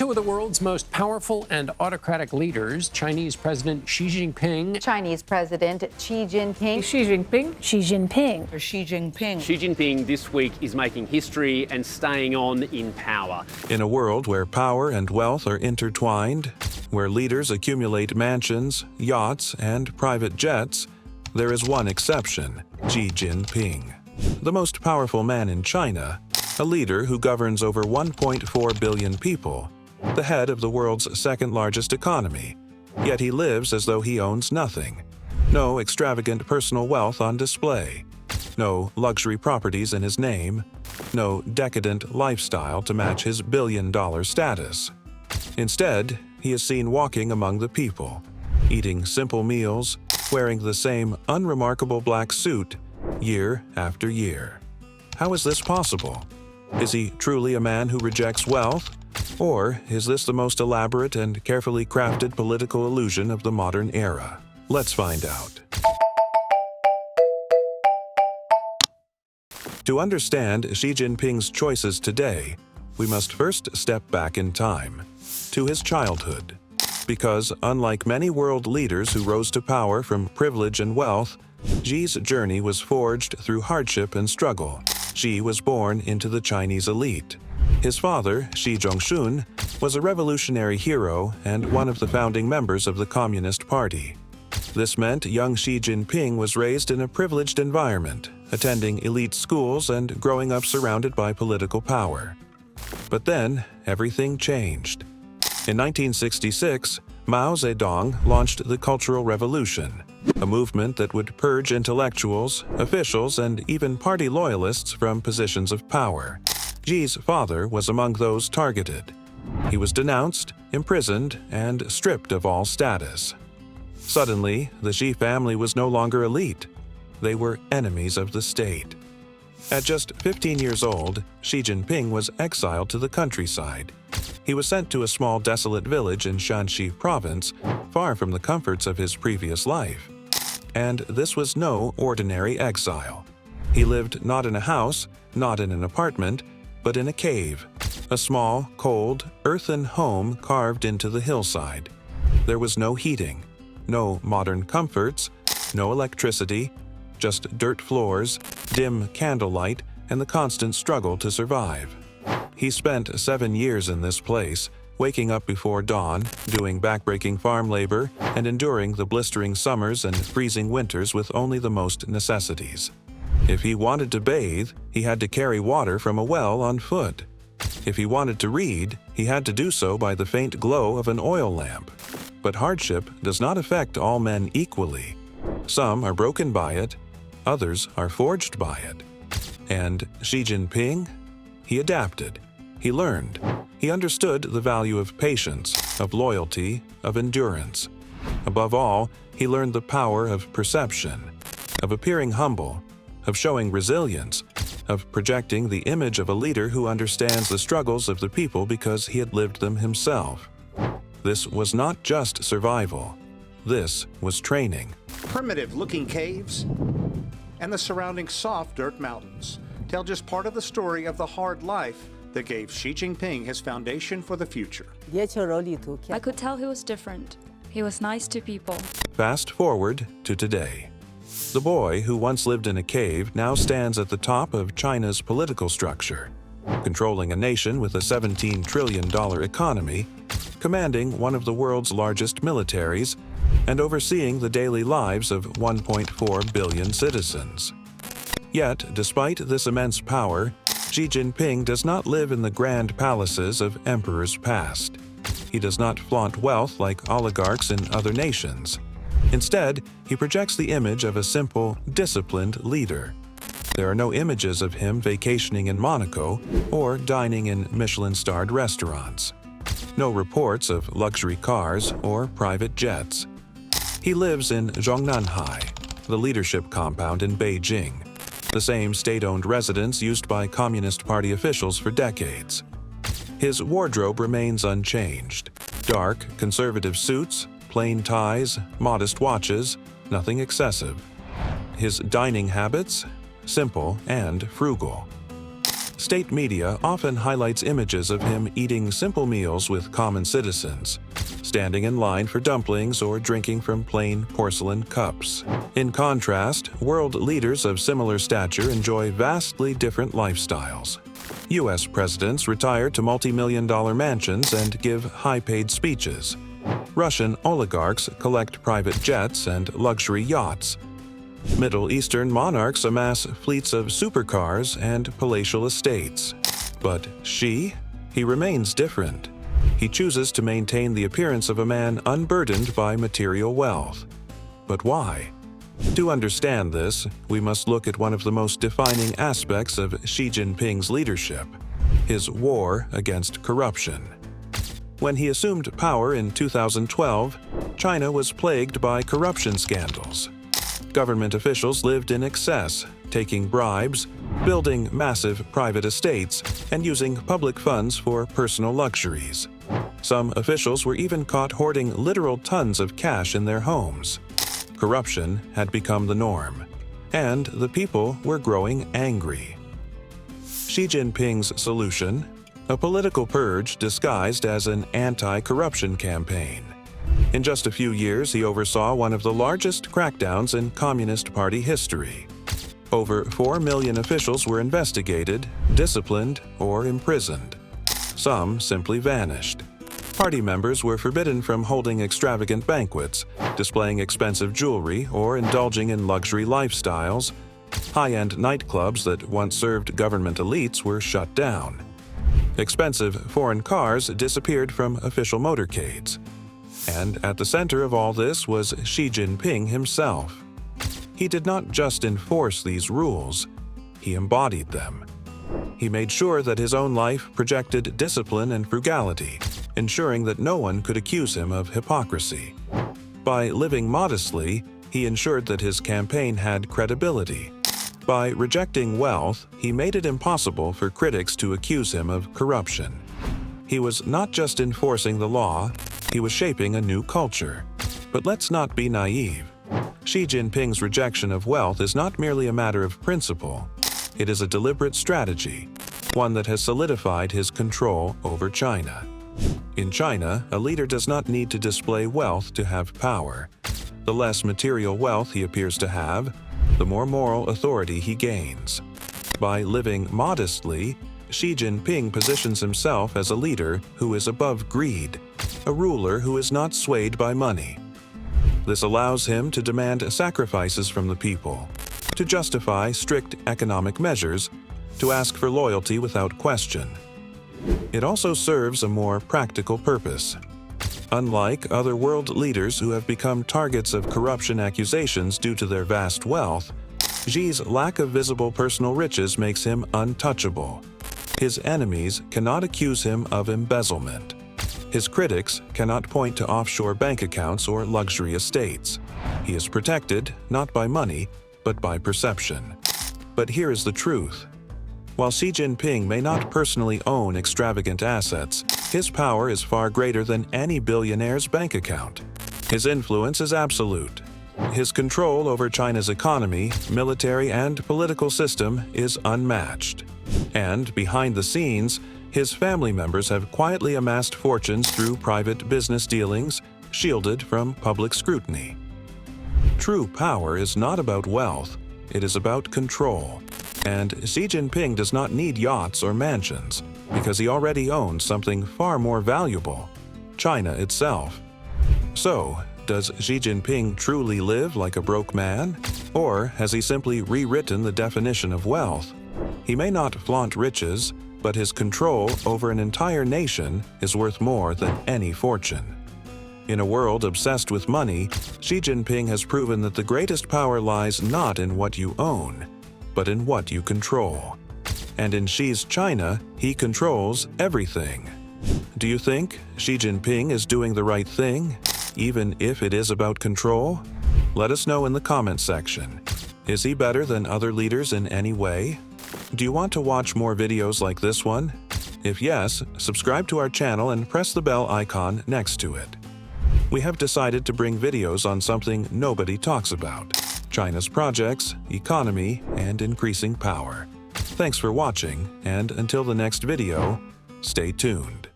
two of the world's most powerful and autocratic leaders, Chinese President Xi Jinping. Chinese President Xi Jinping. Xi Jinping. Xi Jinping. Xi Jinping. Xi Jinping this week is making history and staying on in power. In a world where power and wealth are intertwined, where leaders accumulate mansions, yachts, and private jets, there is one exception: Xi Jinping. The most powerful man in China, a leader who governs over 1.4 billion people, the head of the world's second-largest economy. Yet he lives as though he owns nothing. No extravagant personal wealth on display. No luxury properties in his name. No decadent lifestyle to match his billion-dollar status. Instead, he is seen walking among the people, eating simple meals, wearing the same unremarkable black suit year after year. How is this possible? Is he truly a man who rejects wealth? Or is this the most elaborate and carefully crafted political illusion of the modern era? Let's find out. To understand Xi Jinping's choices today, we must first step back in time, to his childhood. Because, unlike many world leaders who rose to power from privilege and wealth, Xi's journey was forged through hardship and struggle. Xi was born into the Chinese elite. His father, Xi Zhongxun, was a revolutionary hero and one of the founding members of the Communist Party. This meant young Xi Jinping was raised in a privileged environment, attending elite schools and growing up surrounded by political power. But then, everything changed. In 1966, Mao Zedong launched the Cultural Revolution, a movement that would purge intellectuals, officials, and even party loyalists from positions of power. Xi's father was among those targeted. He was denounced, imprisoned, and stripped of all status. Suddenly, the Xi family was no longer elite. They were enemies of the state. At just 15 years old, Xi Jinping was exiled to the countryside. He was sent to a small desolate village in Shanxi province, far from the comforts of his previous life. And this was no ordinary exile. He lived not in a house, not in an apartment, but in a cave, a small, cold, earthen home carved into the hillside. There was no heating, no modern comforts, no electricity, just dirt floors, dim candlelight, and the constant struggle to survive. He spent 7 years in this place, waking up before dawn, doing backbreaking farm labor, and enduring the blistering summers and freezing winters with only the most necessities. If he wanted to bathe, he had to carry water from a well on foot. If he wanted to read, he had to do so by the faint glow of an oil lamp. But hardship does not affect all men equally. Some are broken by it, others are forged by it. And Xi Jinping? He adapted. He learned. He understood the value of patience, of loyalty, of endurance. Above all, he learned the power of perception, of appearing humble, of showing resilience, of projecting the image of a leader who understands the struggles of the people because he had lived them himself. This was not just survival. This was training. Primitive-looking caves and the surrounding soft dirt mountains tell just part of the story of the hard life that gave Xi Jinping his foundation for the future. I could tell he was different. He was nice to people. Fast forward to today. The boy who once lived in a cave now stands at the top of China's political structure, controlling a nation with a $17 trillion economy, commanding one of the world's largest militaries, and overseeing the daily lives of 1.4 billion citizens. Yet, despite this immense power, Xi Jinping does not live in the grand palaces of emperors past. He does not flaunt wealth like oligarchs in other nations. Instead, he projects the image of a simple, disciplined leader. There are no images of him vacationing in Monaco or dining in Michelin-starred restaurants. No reports of luxury cars or private jets. He lives in Zhongnanhai, the leadership compound in Beijing, the same state-owned residence used by Communist Party officials for decades. His wardrobe remains unchanged. Dark, conservative suits, plain ties, modest watches, nothing excessive. His dining habits? Simple and frugal. State media often highlights images of him eating simple meals with common citizens, standing in line for dumplings or drinking from plain porcelain cups. In contrast, world leaders of similar stature enjoy vastly different lifestyles. U.S. presidents retire to multi-million-dollar mansions and give high-paid speeches. Russian oligarchs collect private jets and luxury yachts. Middle Eastern monarchs amass fleets of supercars and palatial estates. But Xi? He remains different. He chooses to maintain the appearance of a man unburdened by material wealth. But why? To understand this, we must look at one of the most defining aspects of Xi Jinping's leadership: his war against corruption. When he assumed power in 2012, China was plagued by corruption scandals. Government officials lived in excess, taking bribes, building massive private estates, and using public funds for personal luxuries. Some officials were even caught hoarding literal tons of cash in their homes. Corruption had become the norm, and the people were growing angry. Xi Jinping's solution? A political purge disguised as an anti-corruption campaign. In just a few years, he oversaw one of the largest crackdowns in Communist Party history. Over 4 million officials were investigated, disciplined, or imprisoned. Some simply vanished. Party members were forbidden from holding extravagant banquets, displaying expensive jewelry, or indulging in luxury lifestyles. High-end nightclubs that once served government elites were shut down. Expensive foreign cars disappeared from official motorcades. And at the center of all this was Xi Jinping himself. He did not just enforce these rules, he embodied them. He made sure that his own life projected discipline and frugality, ensuring that no one could accuse him of hypocrisy. By living modestly, he ensured that his campaign had credibility. By rejecting wealth, he made it impossible for critics to accuse him of corruption. He was not just enforcing the law, he was shaping a new culture. But let's not be naive. Xi Jinping's rejection of wealth is not merely a matter of principle. It is a deliberate strategy, one that has solidified his control over China. In China, a leader does not need to display wealth to have power. The less material wealth he appears to have, the more moral authority he gains. By living modestly, Xi Jinping positions himself as a leader who is above greed, a ruler who is not swayed by money. This allows him to demand sacrifices from the people, to justify strict economic measures, to ask for loyalty without question. It also serves a more practical purpose. Unlike other world leaders who have become targets of corruption accusations due to their vast wealth, Xi's lack of visible personal riches makes him untouchable. His enemies cannot accuse him of embezzlement. His critics cannot point to offshore bank accounts or luxury estates. He is protected not by money, but by perception. But here is the truth. While Xi Jinping may not personally own extravagant assets, his power is far greater than any billionaire's bank account. His influence is absolute. His control over China's economy, military, and political system is unmatched. And behind the scenes, his family members have quietly amassed fortunes through private business dealings, shielded from public scrutiny. True power is not about wealth, it is about control. And Xi Jinping does not need yachts or mansions, because he already owns something far more valuable: China itself. So, does Xi Jinping truly live like a broke man? Or has he simply rewritten the definition of wealth? He may not flaunt riches, but his control over an entire nation is worth more than any fortune. In a world obsessed with money, Xi Jinping has proven that the greatest power lies not in what you own, but in what you control. And in Xi's China, he controls everything. Do you think Xi Jinping is doing the right thing, even if it is about control? Let us know in the comments section. Is he better than other leaders in any way? Do you want to watch more videos like this one? If yes, subscribe to our channel and press the bell icon next to it. We have decided to bring videos on something nobody talks about: China's projects, economy, and increasing power. Thanks for watching, and until the next video, stay tuned.